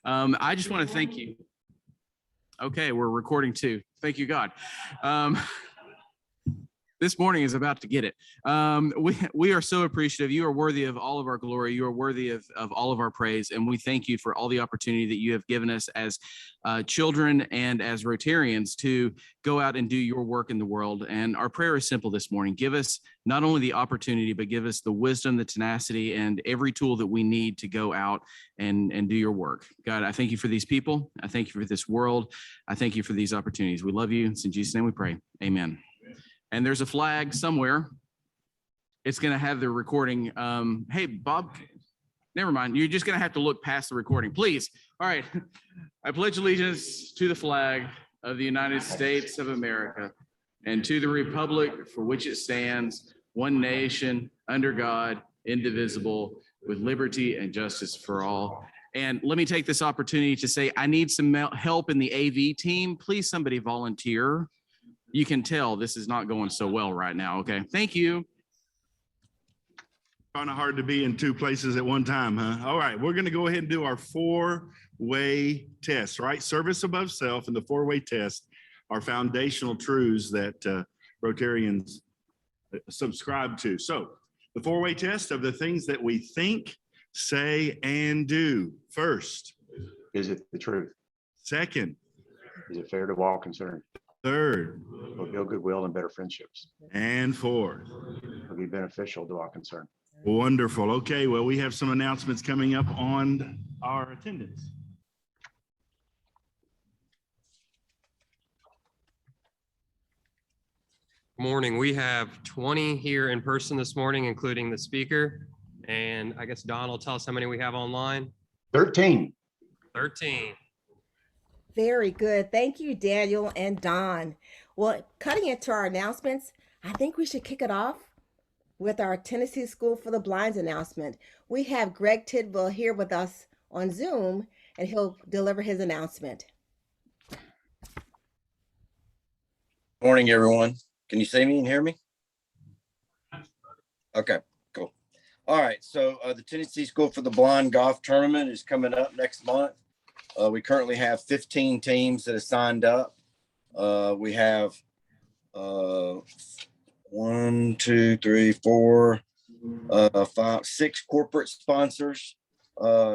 I just want to thank you. Okay, we're recording too. Thank you, God. This morning is about to get it. We are so appreciative. You are worthy of all of our glory. You are worthy of all of our praise. And we thank you for all the opportunity that you have given us as children and as Rotarians to go out and do your work in the world. And our prayer is simple this morning. Give us not only the opportunity, but give us the wisdom, the tenacity, and every tool that we need to go out and do your work. God, I thank you for these people. I thank you for this world. I thank you for these opportunities. We love you. It's in Jesus' name we pray. Amen. And there's a flag somewhere. It's going to have the recording. Hey, Bob, never mind. You're just going to have to look past the recording, please. All right. I pledge allegiance to the flag of the United States of America and to the republic for which it stands, one nation, under God, indivisible, with liberty and justice for all. And let me take this opportunity to say, I need some help in the AV team. Please, somebody volunteer. You can tell this is not going so well right now. Okay, thank you. Kind of hard to be in two places at one time, huh? All right, we're going to go ahead and do our four-way test, right? Service above self and the four-way test are foundational truths that Rotarians subscribe to. So the four-way test of the things that we think, say, and do. First, is it the truth? Second, is it fair to all concerned? Third, will build goodwill and better friendships. And fourth, will be beneficial to all concerned. Wonderful. Okay, well, we have some announcements coming up on our attendance. Morning. We have 20 here in person this morning, including the speaker. And I guess Don will tell us how many we have online. 13. 13. Very good. Thank you, Daniel and Don. Well, cutting into our announcements, I think we should kick it off with our Tennessee School for the Blind's announcement. We have Greg Tidwell here with us on Zoom, and he'll deliver his announcement. Morning, everyone. Can you see me and hear me? Okay, cool. All right, so the Tennessee School for the Blind golf tournament is coming up next month. We currently have 15 teams that have signed up. We have 1, 2, 3, 4, 5, 6 corporate sponsors,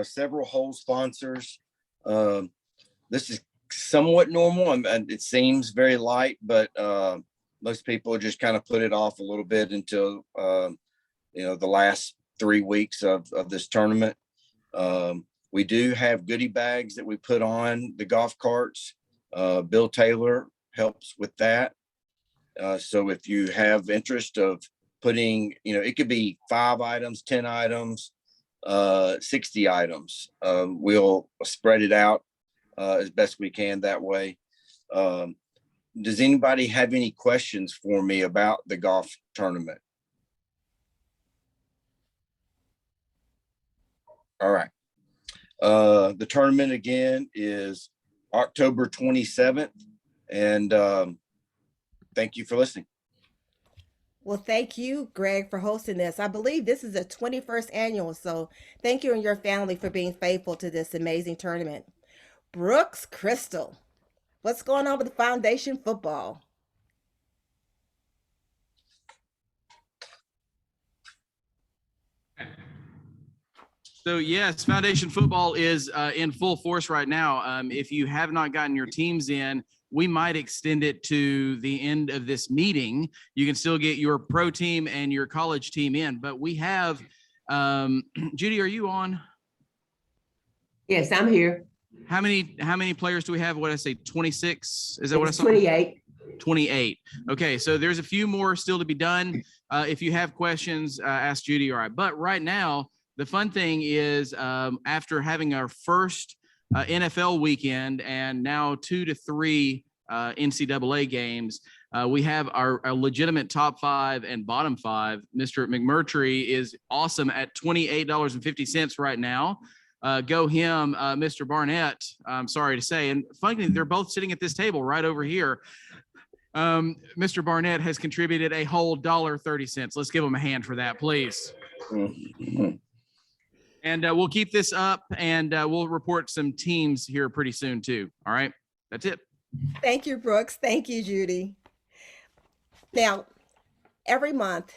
several hole sponsors. This is somewhat normal, and it seems very light, but most people just kind of put it off a little bit until the last 3 weeks of this tournament. We do have goodie bags that we put on the golf carts. Bill Taylor helps with that. So if you have interest of putting, it could be 5 items, 10 items, 60 items. We'll spread it out as best we can that way. Does anybody have any questions for me about the golf tournament? All right. The tournament again is October 27th, and thank you for listening. Well, thank you, Greg, for hosting this. I believe this is the 21st annual, so thank you and your family for being faithful to this amazing tournament. Brooks Crystal, what's going on with Foundation Football? So yes, Foundation Football is in full force right now. If you have not gotten your teams in, we might extend it to the end of this meeting. You can still get your pro team and your college team in, but we have, Judy, are you on? Yes, I'm here. How many players do we have? What did I say, 26? Is that what I saw? 28. 28. Okay, so there's a few more still to be done. If you have questions, ask Judy. All right, but right now, the fun thing is after having our first NFL weekend and now 2 to 3 NCAA games, we have our legitimate top 5 and bottom 5. Mr. McMurtry is awesome at $28.50 right now. Go him, Mr. Barnett, I'm sorry to say. And funny, they're both sitting at this table right over here. Mr. Barnett has contributed a whole $1.30. Let's give him a hand for that, please. And we'll keep this up, and we'll report some teams here pretty soon too. All right, that's it. Thank you, Brooks. Thank you, Judy. Now, every month,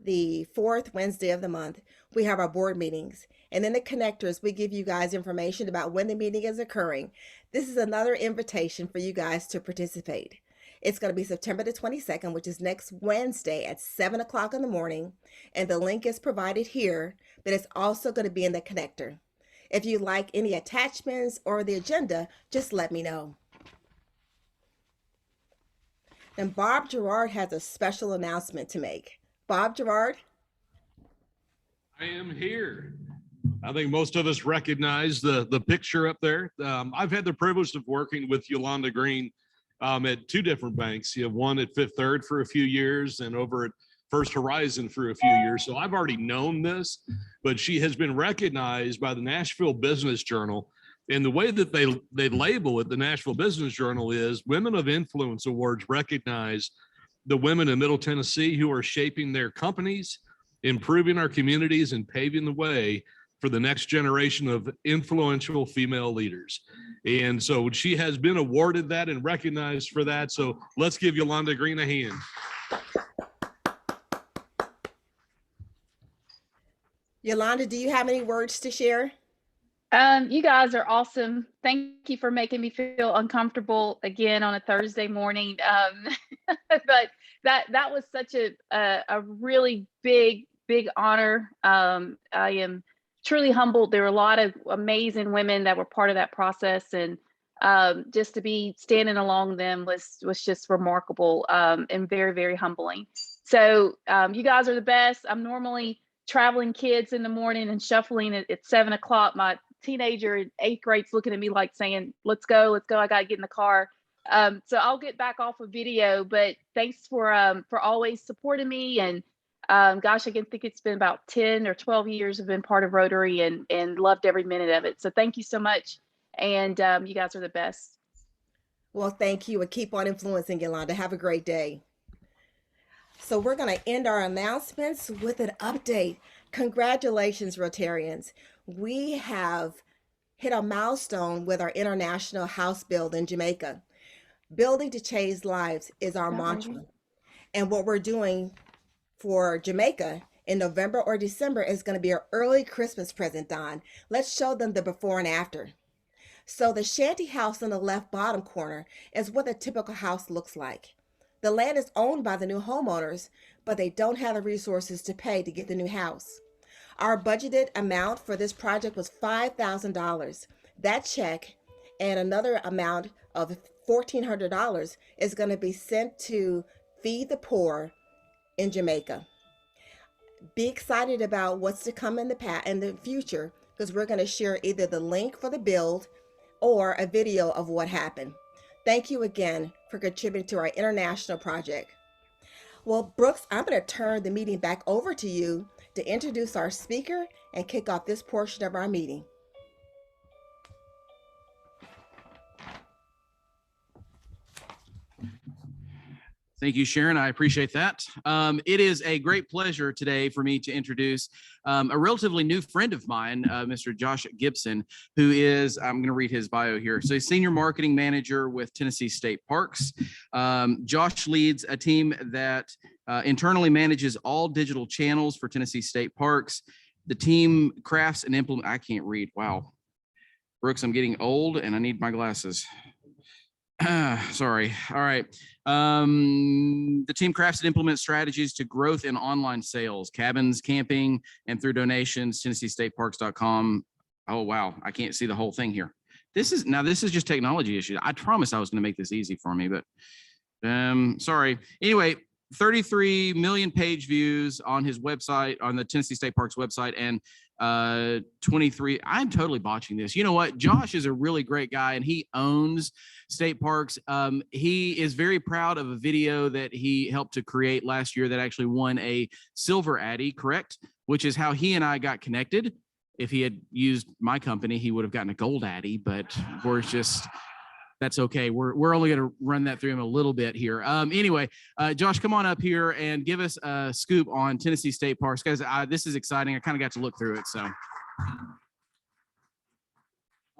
the fourth Wednesday of the month, we have our board meetings. And in the connectors, we give you guys information about when the meeting is occurring. This is another invitation for you guys to participate. It's going to be September the 22nd, which is next Wednesday at 7 o'clock in the morning. And the link is provided here, but it's also going to be in the connector. If you like any attachments or the agenda, just let me know. And Bob Gerard has a special announcement to make. Bob Gerard? I am here. I think most of us recognize the picture up there. I've had the privilege of working with Yolanda Green at two different banks. You have one at Fifth Third for a few years and over at First Horizon for a few years. So I've already known this, but she has been recognized by the Nashville Business Journal. And the way that they label it, the Nashville Business Journal, is Women of Influence Awards recognize the women in Middle Tennessee who are shaping their companies, improving our communities, and paving the way for the next generation of influential female leaders. And so she has been awarded that and recognized for that. So let's give Yolanda Green a hand. Yolanda, do you have any words to share? You guys are awesome. Thank you for making me feel uncomfortable again on a Thursday morning. But that was such a really big honor. I am truly humbled. There were a lot of amazing women that were part of that process, and just to be standing along them was just remarkable, and very, very humbling. So you guys are the best. I'm normally traveling kids in the morning and shuffling at 7 o'clock. My teenager in 8th grade's looking at me like saying, let's go. I got to get in the car. So I'll get back off of video, but thanks for always supporting me. And gosh, I can think it's been about 10 or 12 years I've been part of Rotary and loved every minute of it. So thank you so much. And you guys are the best. Well, thank you, and keep on influencing, Yolanda. Have a great day. So we're going to end our announcements with an update. Congratulations, Rotarians. We have hit a milestone with our international house build in Jamaica. Building to change lives is our mantra. And what we're doing for Jamaica in November or December is going to be our early Christmas present, Don. Let's show them the before and after. So the shanty house in the left bottom corner is what a typical house looks like. The land is owned by the new homeowners, but they don't have the resources to pay to get the new house. Our budgeted amount for this project was $5,000. That check and another amount of $1,400 is going to be sent to Feed the Poor in Jamaica. Be excited about what's to come in the future, because we're going to share either the link for the build or a video of what happened. Thank you again for contributing to our international project. Well, Brooks, I'm going to turn the meeting back over to you to introduce our speaker and kick off this portion of our meeting. Thank you, Sharon. I appreciate that. It is a great pleasure today for me to introduce a relatively new friend of mine, Mr. Josh Gibson, who is, I'm going to read his bio here. So he's Senior Marketing Manager with Tennessee State Parks. Josh leads a team that internally manages all digital channels for Tennessee State Parks. The team crafts and implements, I can't read, wow. Brooks, I'm getting old and I need my glasses. Sorry. All right. The team crafts and implements strategies to growth in online sales, cabins, camping, and through donations, TennesseeStateParks.com. Oh, wow. I can't see the whole thing here. This is just technology issues. I promised I was going to make this easy for me, but sorry. Anyway, 33 million page views on his website, on the Tennessee State Parks website, and 23. I'm totally botching this. You know what? Josh is a really great guy and he owns state parks. He is very proud of a video that he helped to create last year that actually won a silver Addy, correct? Which is how he and I got connected. If he had used my company, he would have gotten a gold Addy, but we're just, that's okay. We're only going to run that through him a little bit here. Anyway, Josh, come on up here and give us a scoop on Tennessee State Parks, guys. This is exciting. I kind of got to look through it. So Oh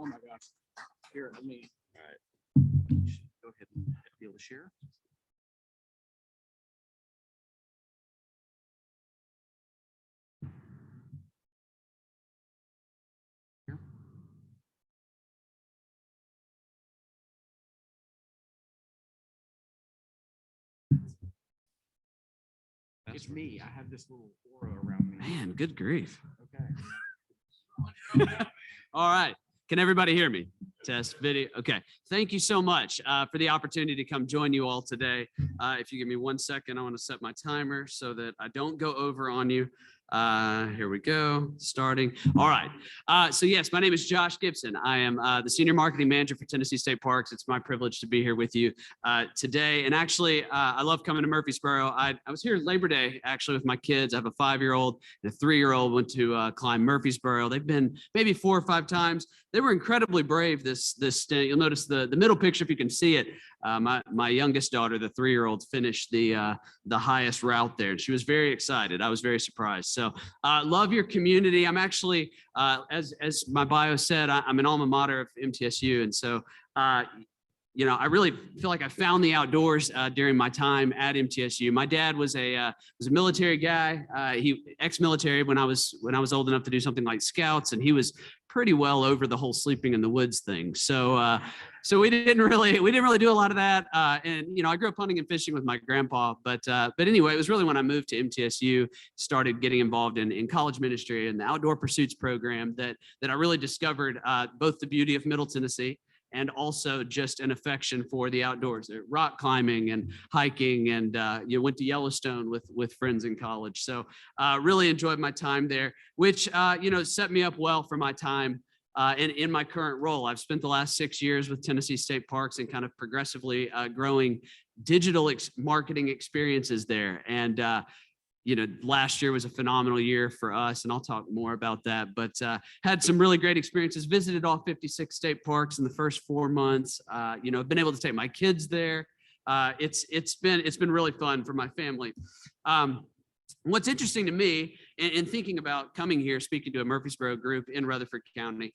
my gosh. Here, let me. All right. Go ahead and be able to share. Here. It's me. I have this little aura around me. Man, good grief. Okay. All right. Can everybody hear me? Test video. Okay. Thank you so much for the opportunity to come join you all today. If you give me 1 second, I want to set my timer so that I don't go over on you. Here we go. Starting. All right. So yes, my name is Josh Gibson. I am the Senior Marketing Manager for Tennessee State Parks. It's my privilege to be here with you today. And actually, I love coming to Murfreesboro. I was here Labor Day, actually, with my kids. I have a 5-year-old and a 3-year-old went to climb Murfreesboro. They've been maybe 4 or 5 times. They were incredibly brave this stint. You'll notice the middle picture, if you can see it. My youngest daughter, the 3-year-old, finished the highest route there. And she was very excited. I was very surprised. So love your community. I'm actually, as my bio said, I'm an alma mater of MTSU. And so, you know, I really feel like I found the outdoors during my time at MTSU. My dad was a military guy. He ex-military when I was old enough to do something like Scouts, and he was pretty well over the whole sleeping in the woods thing. So we didn't really do a lot of that. And you know, I grew up hunting and fishing with my grandpa. But anyway, it was really when I moved to MTSU, started getting involved in college ministry and the outdoor pursuits program that I really discovered both the beauty of Middle Tennessee and also just an affection for the outdoors, rock climbing and hiking, and you went to Yellowstone with friends in college. So really enjoyed my time there, which you know, set me up well for my time in my current role. I've spent the last 6 years with Tennessee State Parks and kind of progressively growing digital marketing experiences there. And you know, last year was a phenomenal year for us, and I'll talk more about that, but had some really great experiences, visited all 56 state parks in the first 4 months. You know, I've been able to take my kids there. It's been really fun for my family. What's interesting to me in thinking about coming here, speaking to a Murfreesboro group in Rutherford County,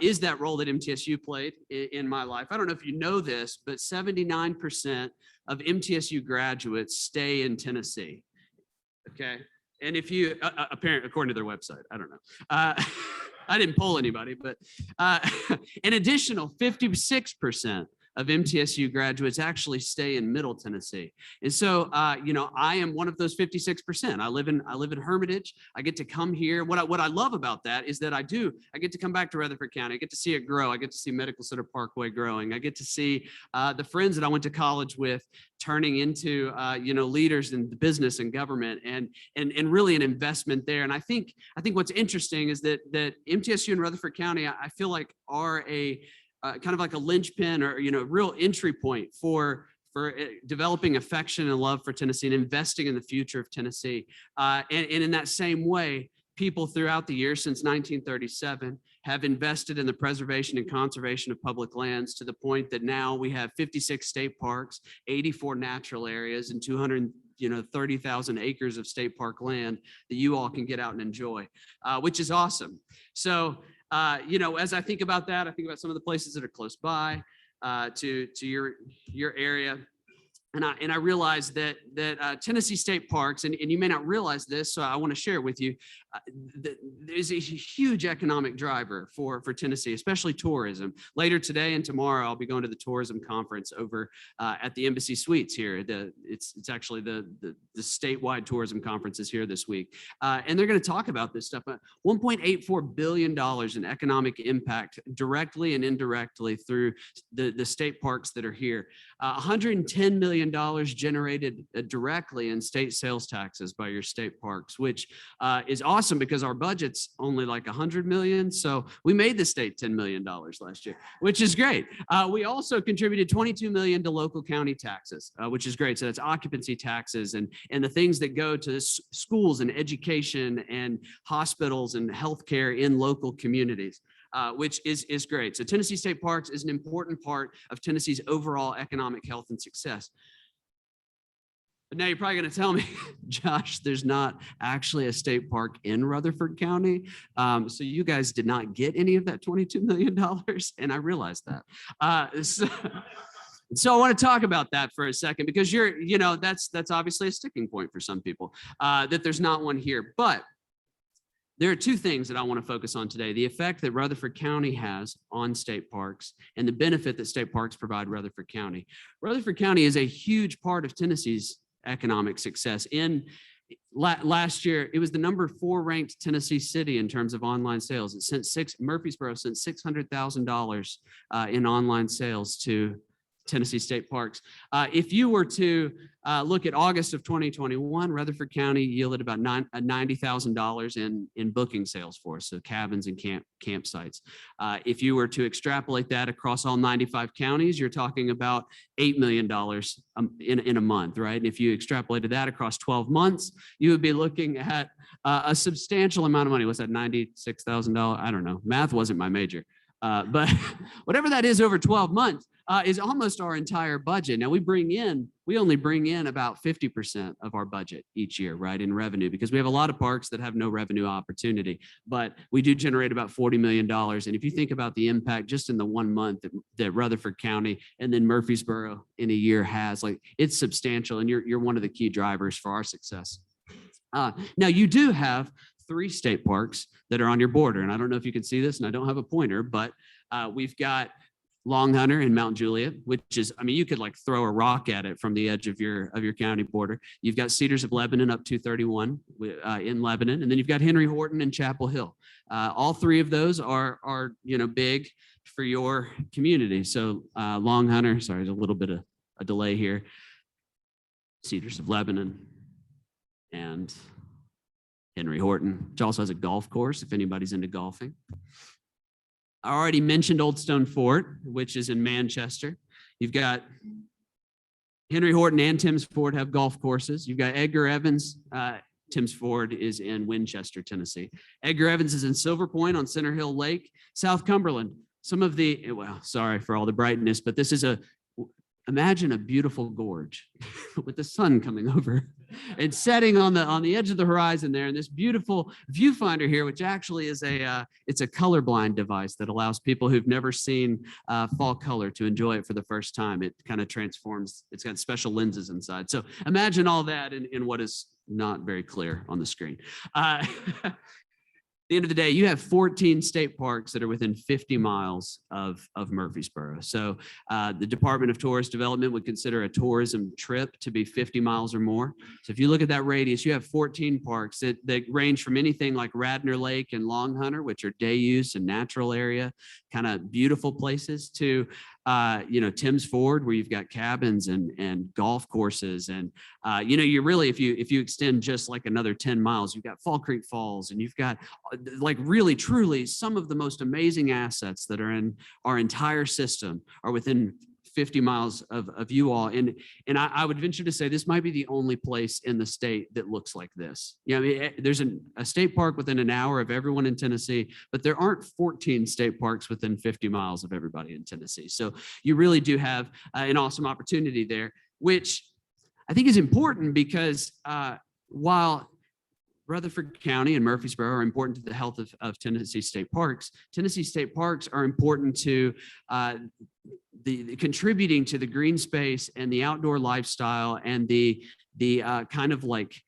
is that role that MTSU played in my life. I don't know if you know this, but 79% of MTSU graduates stay in Tennessee. Okay. And if you, apparently, according to their website, I don't know. I didn't poll anybody, but an additional 56% of MTSU graduates actually stay in Middle Tennessee. And so, you know, I am one of those 56%. I live in Hermitage. I get to come here. What I love about that is that I get to come back to Rutherford County. I get to see it grow. I get to see Medical Center Parkway growing. I get to see the friends that I went to college with turning into, you know, leaders in the business and government, and really an investment there. And I think what's interesting is that MTSU and Rutherford County, I feel like are a kind of like a linchpin, or, you know, real entry point for developing affection and love for Tennessee and investing in the future of Tennessee. And in that same way, people throughout the years since 1937 have invested in the preservation and conservation of public lands, to the point that now we have 56 state parks, 84 natural areas, and 230,000 acres of state park land that you all can get out and enjoy, which is awesome. So, you know, as I think about that, I think about some of the places that are close by to your area. And I realize that Tennessee State Parks, and you may not realize this, so I want to share it with you, there's a huge economic driver for Tennessee, especially tourism. Later today and tomorrow, I'll be going to the tourism conference over at the Embassy Suites here. It's actually the statewide tourism conference is here this week. And they're going to talk about this stuff. $1.84 billion in economic impact directly and indirectly through the state parks that are here. $110 million generated directly in state sales taxes by your state parks, which is awesome because our budget's only like 100 million. So we made the state $10 million last year, which is great. We also contributed 22 million to local county taxes, which is great. So that's occupancy taxes and the things that go to schools and education and hospitals and healthcare in local communities. Which is great. So Tennessee State Parks is an important part of Tennessee's overall economic health and success. But now you're probably going to tell me, Josh, there's not actually a state park in Rutherford County. So you guys did not get any of that $22 million. And I realized that. So I want to talk about that for a second, because that's obviously a sticking point for some people, that there's not one here. But there are two things that I want to focus on today: the effect that Rutherford County has on state parks and the benefit that state parks provide Rutherford County. Rutherford County is a huge part of Tennessee's economic success. Last year, it was the number 4 ranked Tennessee city in terms of online sales. It sent Murfreesboro sent $600,000 in online sales to Tennessee state parks. If you were to look at August of 2021, Rutherford County yielded about $90,000 in booking sales for us, so cabins and campsites. If you were to extrapolate that across all 95 counties, you're talking about $8 million in a month, right? And if you extrapolated that across 12 months, you would be looking at a substantial amount of money. What's that, $96,000? I don't know. Math wasn't my major. But whatever that is over 12 months is almost our entire budget. Now we only bring in about 50% of our budget each year, right, in revenue, because we have a lot of parks that have no revenue opportunity, but we do generate about $40 million. And if you think about the impact just in the 1 month that Rutherford County and then Murfreesboro in a year has, like, it's substantial, and you're one of the key drivers for our success. Now you do have 3 state parks that are on your border. And I don't know if you can see this, and I don't have a pointer, but we've got Long Hunter and Mount Juliet, which is, I mean, you could like throw a rock at it from the edge of your county border. You've got Cedars of Lebanon up 231 in Lebanon, and then you've got Henry Horton and Chapel Hill. All 3 of those are big for your community. So Long Hunter, sorry, there's a little bit of a delay here. Cedars of Lebanon and Henry Horton, which also has a golf course if anybody's into golfing. I already mentioned Old Stone Fort, which is in Manchester. You've got Henry Horton and Timms Ford have golf courses. You've got Edgar Evans. Timms Ford is in Winchester, Tennessee. Edgar Evans is in Silver Point on Center Hill Lake. South Cumberland, sorry for all the brightness, but this is imagine a beautiful gorge with the sun coming over and setting on the edge of the horizon there, and this beautiful viewfinder here, which actually is it's a colorblind device that allows people who've never seen fall color to enjoy it for the first time. It kind of transforms. It's got special lenses inside. So imagine all that in what is not very clear on the screen. At the end of the day, you have 14 state parks that are within 50 miles of Murfreesboro. So the Department of Tourist Development would consider a tourism trip to be 50 miles or more. So if you look at that radius, you have 14 parks that range from anything like Radnor Lake and Long Hunter, which are day use and natural area, kind of beautiful places, to Timms Ford, where you've got cabins and golf courses. And you really, if you extend just like another 10 miles, you've got Fall Creek Falls, and you've got like really truly some of the most amazing assets that are in our entire system are within 50 miles of you all. And I would venture to say this might be the only place in the state that looks like this. I mean, there's a state park within an hour of everyone in Tennessee, but there aren't 14 state parks within 50 miles of everybody in Tennessee. So you really do have an awesome opportunity there, which I think is important because while Rutherford County and Murfreesboro are important to the health of Tennessee state parks are important to the contributing to the green space and the outdoor lifestyle and the kind of like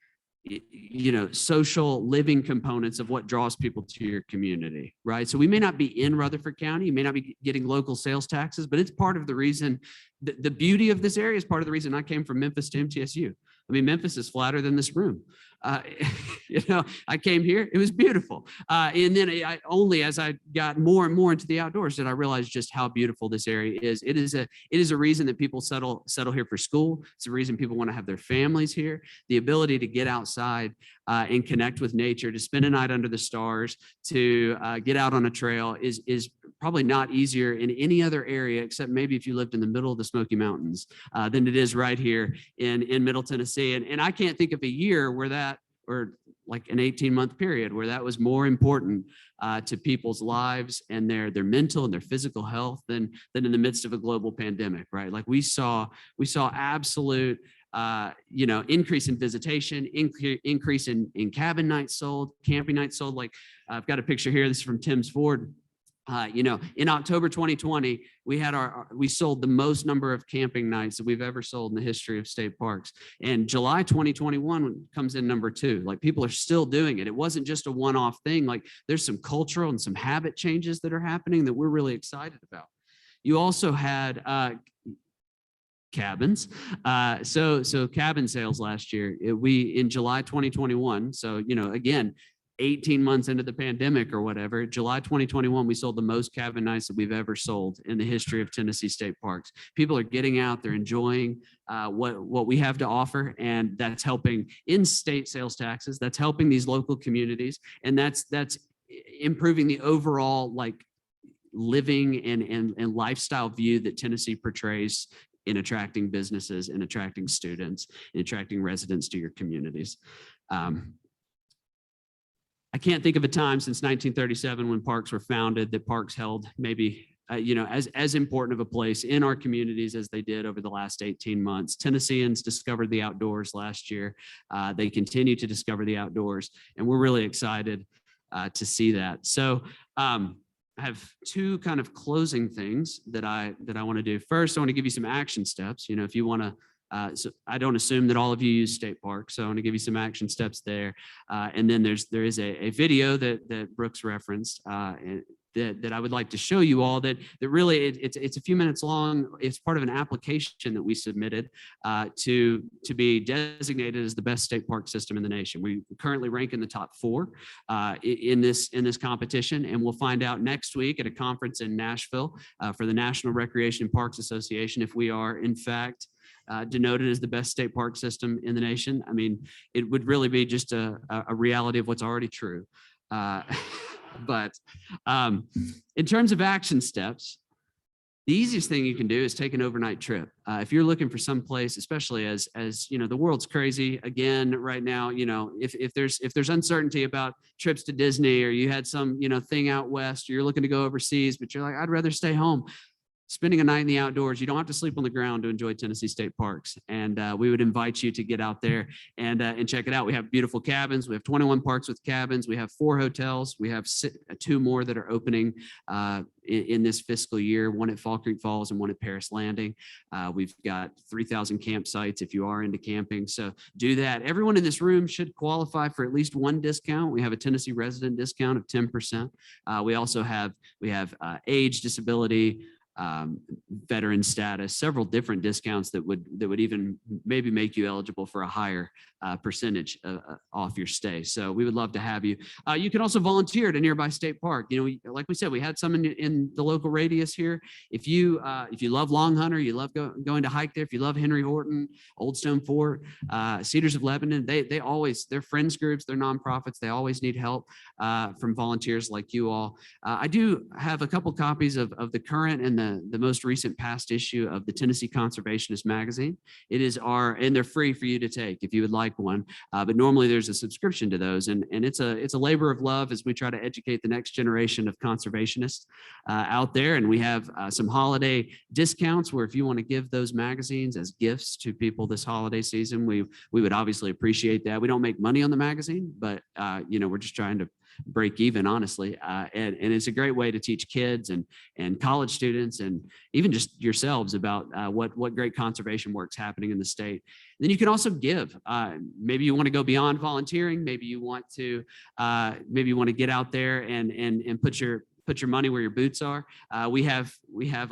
social living components of what draws people to your community, right? So we may not be in Rutherford County, you may not be getting local sales taxes, but it's part of the reason. The beauty of this area is part of the reason I came from Memphis to MTSU. I mean, Memphis is flatter than this room. I came here, it was beautiful. And then as I got more and more into the outdoors, did I realize just how beautiful this area is. It is a reason that people settle here for school. It's a reason people want to have their families here. The ability to get outside and connect with nature, to spend a night under the stars, to get out on a trail is probably not easier in any other area, except maybe if you lived in the middle of the Smoky Mountains, than it is right here in Middle Tennessee. And I can't think of a year or like an 18-month period where that was more important to people's lives and their mental and their physical health than in the midst of a global pandemic, right? Like we saw absolute increase in visitation, increase in cabin nights sold, camping nights sold. Like I've got a picture here. This is from Tim's Ford. In October 2020, we sold the most number of camping nights that we've ever sold in the history of state parks. And July 2021 comes in number 2. Like people are still doing it. It wasn't just a one-off thing. Like there's some cultural and some habit changes that are happening that we're really excited about. You also had cabins. So cabin sales last year, in July 2021. So, again, 18 months into the pandemic or whatever, July 2021, we sold the most cabin nights that we've ever sold in the history of Tennessee state parks. People are getting out, they're enjoying what we have to offer, and that's helping in-state sales taxes. That's helping these local communities, and that's improving the overall living and lifestyle view that Tennessee portrays in attracting businesses and attracting students and attracting residents to your communities. I can't think of a time since 1937 when parks were founded that parks held maybe as important of a place in our communities as they did over the last 18 months. Tennesseans discovered the outdoors last year. They continue to discover the outdoors, and we're really excited to see that. So I have 2 kind of closing things that I want to do. First, I want to give you some action steps. If you want to, so I don't assume that all of you use state parks, so I want to give you some action steps there. And then there is a video that Brooks referenced that I would like to show you all that really it's a few minutes long. It's part of an application that we submitted to be designated as the best state park system in the nation. We currently rank in the top 4 in this competition, and we'll find out next week at a conference in Nashville for the National Recreation and Parks Association if we are in fact denoted as the best state park system in the nation. I mean, it would really be just a reality of what's already true. But in terms of action steps, the easiest thing you can do is take an overnight trip. If you're looking for some place, especially as the world's crazy again right now, if there's uncertainty about trips to Disney, or you had some thing out west, or you're looking to go overseas, but you're like, I'd rather stay home. Spending a night in the outdoors, you don't have to sleep on the ground to enjoy Tennessee state parks. And we would invite you to get out there and check it out. We have beautiful cabins. We have 21 parks with cabins. We have 4 hotels. We have 2 more that are opening in this fiscal year, one at Fall Creek Falls and one at Paris Landing. We've got 3,000 campsites if you are into camping. So do that. Everyone in this room should qualify for at least 1 discount. We have a Tennessee resident discount of 10%. We also have age, disability, veteran status, several different discounts that would even maybe make you eligible for a higher percentage off your stay. So we would love to have you. You can also volunteer at a nearby state park. Like we said, we had some in the local radius here. If you love Long Hunter, you love going to hike there. If you love Henry Horton, Old Stone Fort, Cedars of Lebanon, they're friends groups, they're nonprofits. They always need help from volunteers like you all. I do have a couple copies of the current and the most recent past issue of the Tennessee Conservationist magazine. And they're free for you to take if you would like one. But normally there's a subscription to those, and it's a labor of love as we try to educate the next generation of conservationists out there. And we have some holiday discounts where if you want to give those magazines as gifts to people this holiday season, we would obviously appreciate that. We don't make money on the magazine, but we're just trying to break even, honestly. And it's a great way to teach kids and college students and even just yourselves about what great conservation work's happening in the state. Then you can also give. Maybe you want to go beyond volunteering. Maybe you want to get out there and put your money where your boots are. We have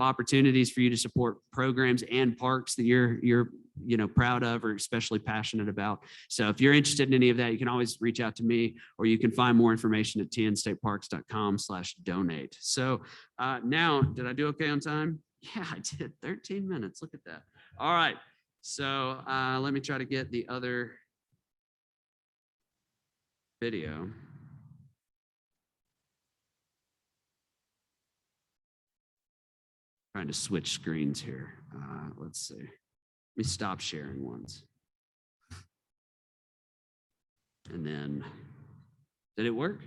opportunities for you to support programs and parks that you're proud of or especially passionate about. So if you're interested in any of that, you can always reach out to me, or you can find more information at tnstateparks.com/donate. So now, did I do okay on time? Yeah, I did. 13 minutes. Look at that. All right. So let me try to get the other video. Trying to switch screens here. Let's see. Let me stop sharing once. And then, did it work?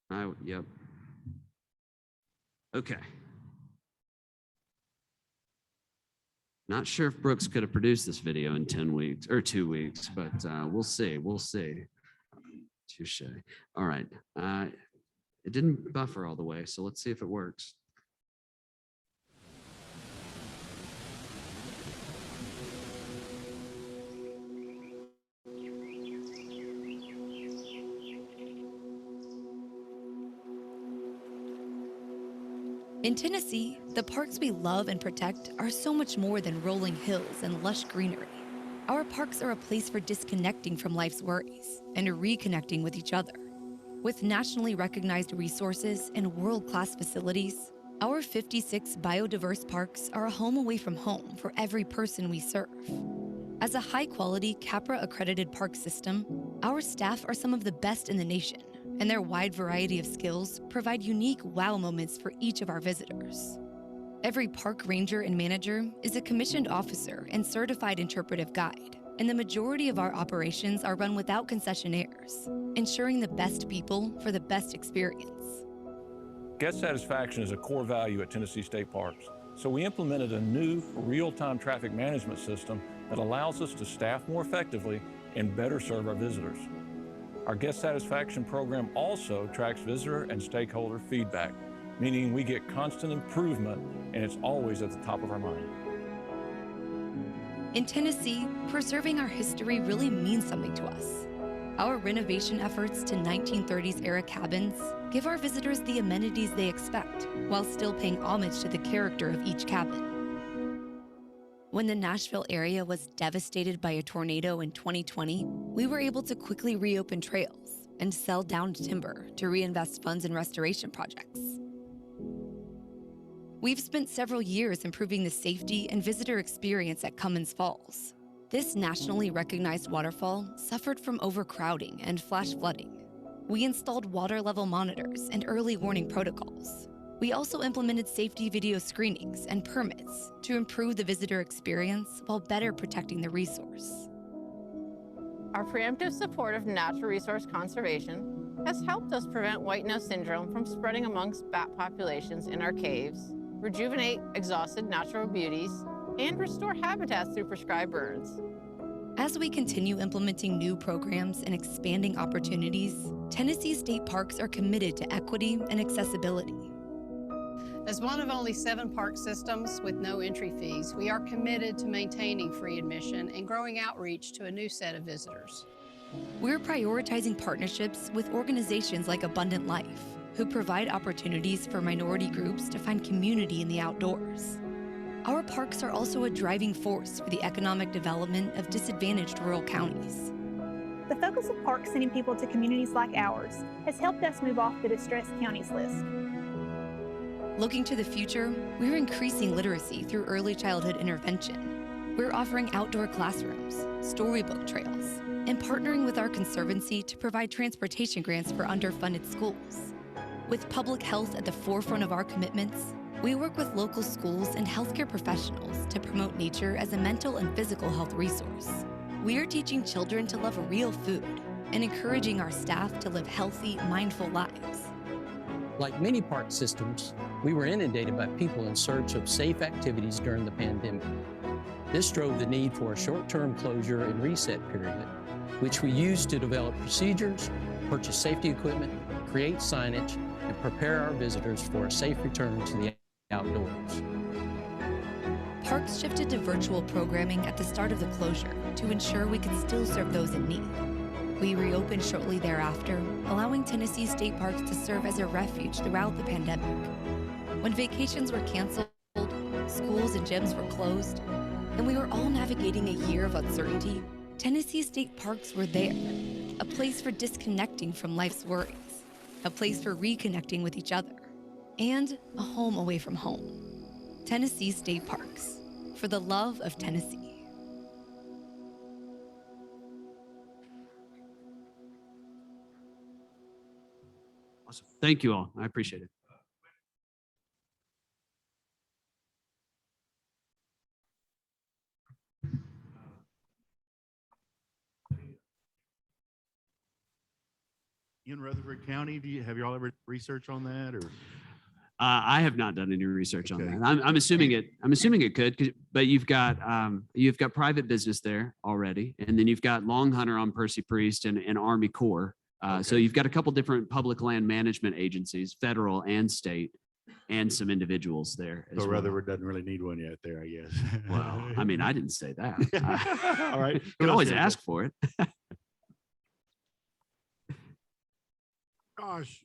Oh. Yep. Okay. Not sure if Brooks could have produced this video in 10 weeks or 2 weeks, but we'll see. We'll see. Touche. All right. It didn't buffer all the way, so let's see if it works. In Tennessee, the parks we love and protect are so much more than rolling hills and lush greenery. Our parks are a place for disconnecting from life's worries and reconnecting with each other. With nationally recognized resources and world-class facilities, our 56 biodiverse parks are a home away from home for every person we serve. As a high-quality CAPRA-accredited park system, our staff are some of the best in the nation, and their wide variety of skills provide unique wow moments for each of our visitors. Every park ranger and manager is a commissioned officer and certified interpretive guide, and the majority of our operations are run without concessionaires, ensuring the best people for the best experience. Guest satisfaction is a core value at Tennessee State Parks, so we implemented a new real-time traffic management system that allows us to staff more effectively and better serve our visitors. Our guest satisfaction program also tracks visitor and stakeholder feedback, meaning we get constant improvement and it's always at the top of our mind. In Tennessee, preserving our history really means something to us. Our renovation efforts to 1930s era cabins give our visitors the amenities they expect while still paying homage to the character of each cabin. When the Nashville area was devastated by a tornado in 2020, we were able to quickly reopen trails and sell downed timber to reinvest funds in restoration projects. We've spent several years improving the safety and visitor experience at Cummins Falls. This nationally recognized waterfall suffered from overcrowding and flash flooding. We installed water level monitors and early warning protocols. We also implemented safety video screenings and permits to improve the visitor experience while better protecting the resource. Our preemptive support of natural resource conservation has helped us prevent white nose syndrome from spreading amongst bat populations in our caves, rejuvenate exhausted natural beauties, and restore habitats through prescribed birds. As we continue implementing new programs and expanding opportunities, Tennessee State Parks are committed to equity and accessibility. As one of only 7 park systems with no entry fees, we are committed to maintaining free admission and growing outreach to a new set of visitors. We're prioritizing partnerships with organizations like Abundant Life, who provide opportunities for minority groups to find community in the outdoors. Our parks are also a driving force for the economic development of disadvantaged rural counties. The focus of parks sending people to communities like ours has helped us move off the distressed counties list. Looking to the future, we're increasing literacy through early childhood intervention. We're offering outdoor classrooms, storybook trails, and partnering with our conservancy to provide transportation grants for underfunded schools. With public health at the forefront of our commitments, we work with local schools and healthcare professionals to promote nature as a mental and physical health resource. We're teaching children to love real food and encouraging our staff to live healthy, mindful lives. Like many park systems, we were inundated by people in search of safe activities during the pandemic. This drove the need for a short-term closure and reset period, which we used to develop procedures, purchase safety equipment, create signage, and prepare our visitors for a safe return to the outdoors. Parks shifted to virtual programming at the start of the closure to ensure we could still serve those in need. We reopened shortly thereafter, allowing Tennessee State Parks to serve as a refuge throughout the pandemic. When vacations were canceled, schools and gyms were closed, and we were all navigating a year of uncertainty, Tennessee State Parks were there, a place for disconnecting from life's worries, a place for reconnecting with each other, and a home away from home. Tennessee State Parks, for the love of Tennessee. Awesome. Thank you all. I appreciate it. In Rutherford County, have y'all ever researched on that or? I have not done any research on Okay. that. I'm assuming it could, but you've got private business there already, and then you've got Long Hunter on Percy Priest and Army Corps. So you've got a couple different public land management agencies, federal and state, and some individuals there as So well. Rutherford doesn't really need one yet there, I guess. Well, I mean, I didn't say that. All right. You can always ask for it. Gosh,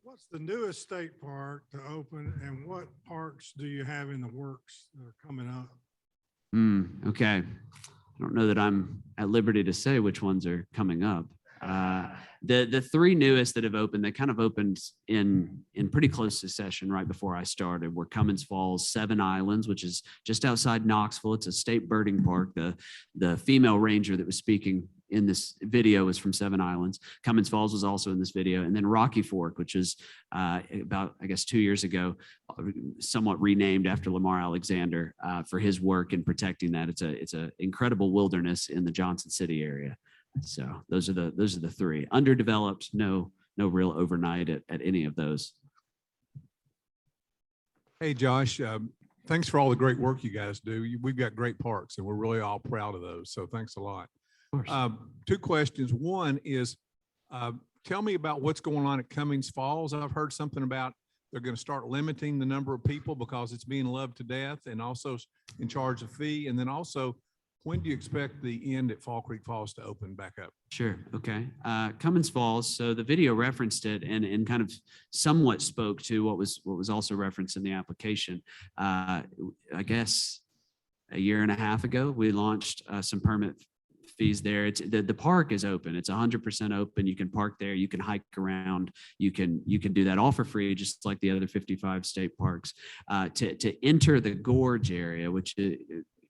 what's the newest state park to open and what parks do you have in the works that are coming up? Okay. I don't know that I'm at liberty to say which ones are coming up. The three newest that have opened, they kind of opened in pretty close succession right before I started, were Cummins Falls, Seven Islands, which is just outside Knoxville. It's a state birding park. The female ranger that was speaking in this video was from Seven Islands. Cummins Falls was also in this video. And then Rocky Fork, which is about, I guess, 2 years ago, somewhat renamed after Lamar Alexander for his work in protecting that. It's a incredible wilderness in the Johnson City area. So those are the three. Underdeveloped, no real overnight at any of those. Hey, Josh, thanks for all the great work you guys do. We've got great parks and we're really all proud of those. So thanks a lot. Two questions. One is, tell me about what's going on at Cummins Falls. I've heard something about they're going to start limiting the number of people because it's being loved to death and also in charge of fee. And then also, when do you expect the end at Fall Creek Falls to open back up? Sure. Okay. Cummins Falls. So the video referenced it and kind of somewhat spoke to what was also referenced in the application. I guess a year and a half ago, we launched some permit fees there. It's the park is open. It's 100% open. You can park there. You can hike around. You can do that all for free, just like the other 55 state parks. To enter the gorge area, which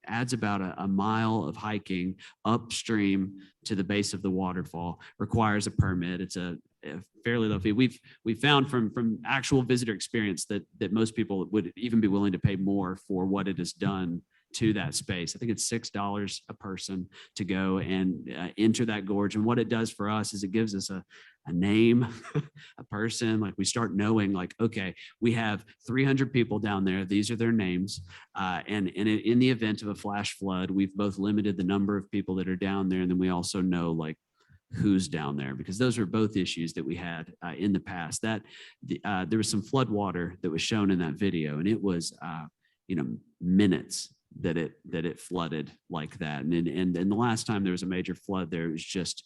adds about a mile of hiking upstream to the base of the waterfall, requires a permit. It's a fairly low fee. We've found from actual visitor experience that most people would even be willing to pay more for what it has done to that space. I think it's $6 a person to go and enter that gorge. And what it does for us is it gives us a name, a person. Like we start knowing, like, okay, we have 300 people down there. These are their names. And in the event of a flash flood, we've both limited the number of people that are down there. And then we also know, like, who's down there, because those are both issues that we had in the past. That there was some flood water that was shown in that video, and it was minutes that it flooded like that. And the last time there was a major flood there, it was just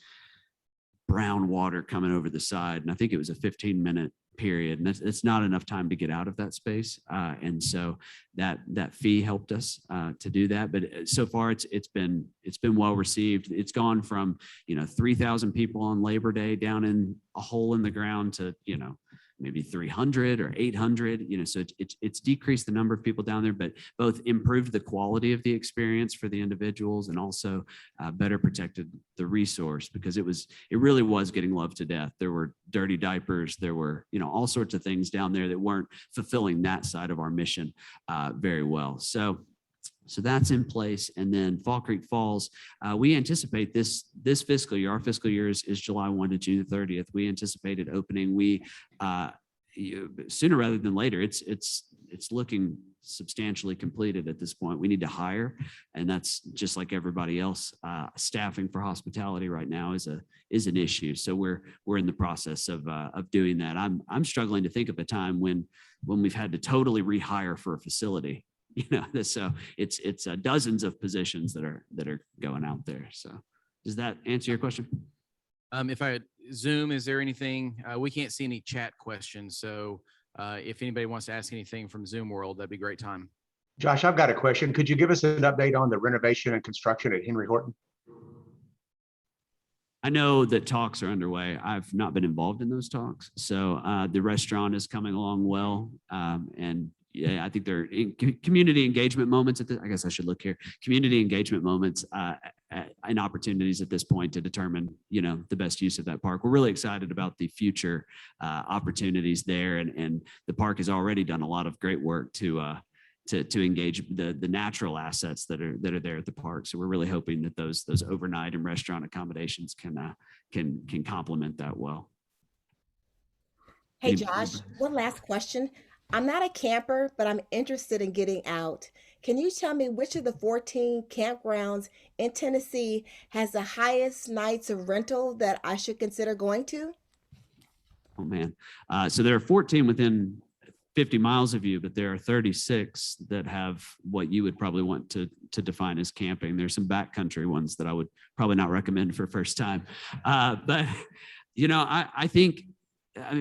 brown water coming over the side. And I think it was a 15-minute period. And it's not enough time to get out of that space. And so that fee helped us to do that. But so far it's been well received. It's gone from, 3,000 people on Labor Day down in a hole in the ground to, maybe 300 or 800, so it's decreased the number of people down there, but both improved the quality of the experience for the individuals and also better protected the resource, because it really was getting loved to death. There were dirty diapers, there were, all sorts of things down there that weren't fulfilling that side of our mission very well. So that's in place. And then Fall Creek Falls, we anticipate this fiscal year, our fiscal year is July 1 to June 30th. We anticipated opening. Sooner rather than later. It's looking substantially completed at this point. We need to hire, and that's just like everybody else. Staffing for hospitality right now is an issue. So we're in the process of doing that. I'm struggling to think of a time when we've had to totally rehire for a facility. So it's dozens of positions that are going out there. So does that answer your question? If I Zoom, is there anything, we can't see any chat questions. So if anybody wants to ask anything from Zoom world, that'd be a great time. Josh, I've got a question. Could you give us an update on the renovation and construction at Henry Horton? I know that talks are underway. I've not been involved in those talks. So the restaurant is coming along well. And yeah, I think there are community engagement moments I guess I should look here. Community engagement moments and opportunities at this point to determine, the best use of that park. We're really excited about the future opportunities there, and the park has already done a lot of great work to engage the natural assets that are there at the park. So we're really hoping that those overnight and restaurant accommodations can complement that well. Hey, Josh, one last question. I'm not a camper, but I'm interested in getting out. Can you tell me which of the 14 campgrounds in Tennessee has the highest nights of rental that I should consider going to? Oh, man. So there are 14 within 50 miles of you, but there are 36 that have what you would probably want to define as camping. There's some backcountry ones that I would probably not recommend for first time. But, I think,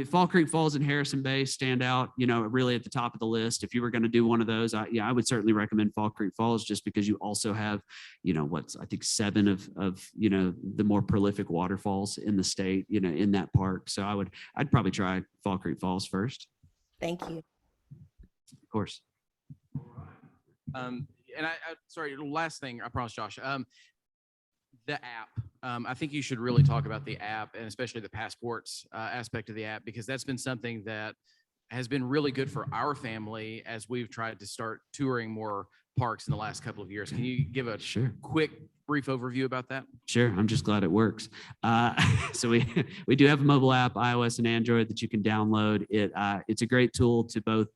Fall Creek Falls and Harrison Bay stand out, really at the top of the list. If you were going to do one of those, I would certainly recommend Fall Creek Falls, just because you also have, I think 7 of the more prolific waterfalls in the state, in that park. So I'd probably try Fall Creek Falls first. Thank you. Of course. And sorry, last thing, I promise, Josh. The app. I think you should really talk about the app, and especially the passports aspect of the app, because that's been something that has been really good for our family as we've tried to start touring more parks in the last couple of years. Can you give a quick, brief overview about that? Sure. I'm just glad it works. So we do have a mobile app, iOS and Android, that you can download. It's a great tool to both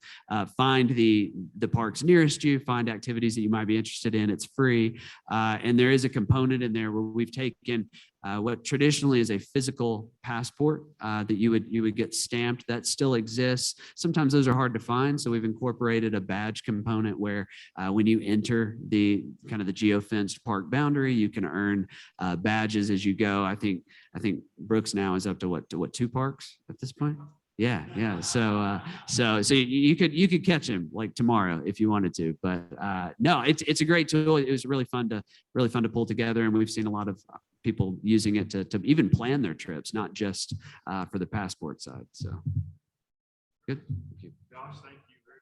find the parks nearest you, find activities that you might be interested in. It's free. And there is a component in there where we've taken what traditionally is a physical passport that you would get stamped. That still exists. Sometimes those are hard to find, so we've incorporated a badge component where when you enter the kind of the geofenced park boundary, you can earn badges as you go. I think Brooks now is up to what 2 parks at this point. Yeah. So you could catch him like tomorrow if you wanted to, but no, it's a great tool. It was really fun to pull together, and we've seen a lot of people using it to even plan their trips, not just for the passport side. So good. Thank you. Josh, thank you very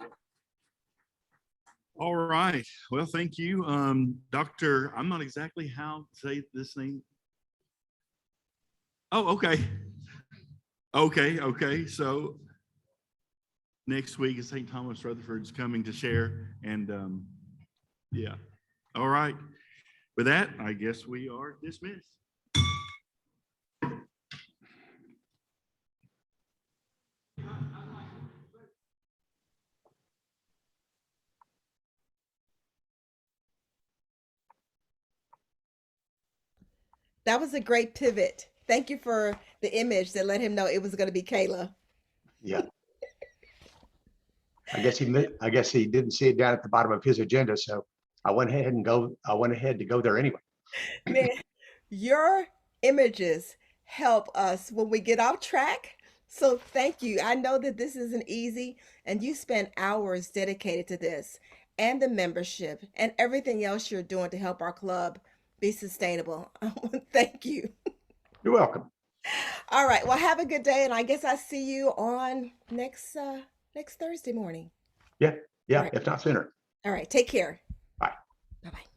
much. All right. Well, thank you. Dr. I'm not exactly how to say this name. Oh, okay. Okay. So next week is St. Thomas Rutherford's coming to share. And yeah. All right. With that, I guess we are dismissed. That was a great pivot. Thank you for the image that let him know it was going to be Kayla. Yeah. I guess he didn't see it down at the bottom of his agenda, so I went ahead to go there anyway. Man, your images help us when we get off track. So thank you. I know that this isn't easy, and you spend hours dedicated to this and the membership and everything else you're doing to help our club be sustainable. Thank you. You're welcome. All right. Well, have a good day, and I guess I see you on next Thursday morning. Yeah. Right. If not sooner. All right. Take care. Bye. Bye-bye.